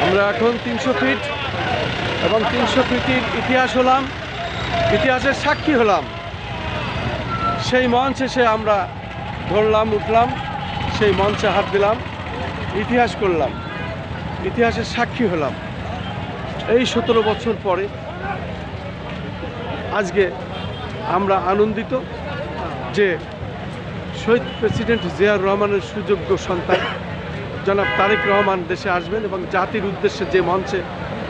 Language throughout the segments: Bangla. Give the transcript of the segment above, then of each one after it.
আমরা এখন 300 ফিট এবং 300 ফিটের ইতিহাসের সাক্ষী হলাম। সেই মঞ্চ এসে আমরা ধরলাম, উঠলাম, সেই মঞ্চে হাত দিলাম, ইতিহাস করলাম, ইতিহাসের সাক্ষী হলাম। এই 17 বছর পরে আজকে আমরা আনন্দিত যে শহীদ প্রেসিডেন্ট জিয়াউর রহমানের সুযোগ্য সন্তান জনাব তারেক রহমান দেশে আসবেন এবং জাতির উদ্দেশ্যে যে মঞ্চে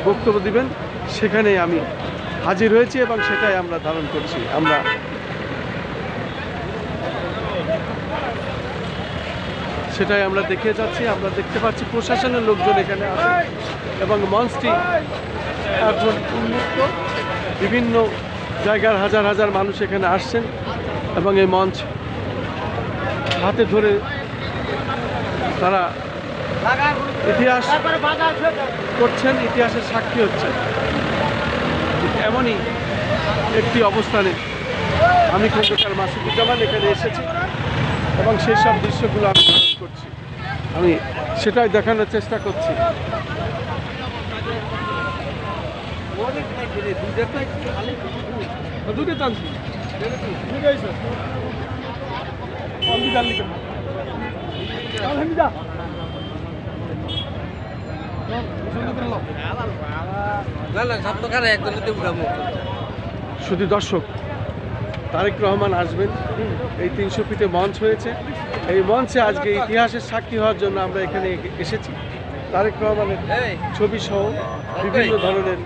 বক্তব্য দিবেন সেখানে আমি হাজির হয়েছি এবং সেটাই আমরা ধারণ করছি। আমরা সেটাই আমরা দেখে যাচ্ছি। আমরা দেখতে পাচ্ছি প্রশাসনের লোকজন এখানে আছে এবং মঞ্চটি এখন উন্মুক্ত। বিভিন্ন জায়গার হাজার হাজার মানুষ এখানে আসছেন এবং এই মঞ্চ হাতে ধরে তারা ইতিহাস করছেন, ইতিহাসের সাক্ষী হচ্ছেন। এমনই একটি অবস্থানে আমি খন্দকার মাসুদুজ্জামান এখানে এসেছি এবং সেই সব দৃশ্যগুলো আমি করছি, আমি সেটাই দেখানোর চেষ্টা করছি। শুধু দর্শক, তারেক রহমান আসবেন, এই 300 ফিটে মঞ্চ হয়েছে। এই মঞ্চে আজকে ইতিহাসের সাক্ষী হওয়ার জন্য আমরা এখানে এসেছি। তারেক রহমানের ছবি সহ বিভিন্ন ধরনের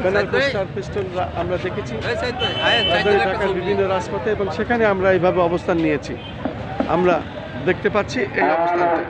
ব্যানার, পোস্টার, ফেস্টুনরা আমরা দেখেছি ঢাকার বিভিন্ন রাজপথে এবং সেখানে আমরা এইভাবে অবস্থান নিয়েছি। আমরা দেখতে পাচ্ছি এই অবস্থানটা।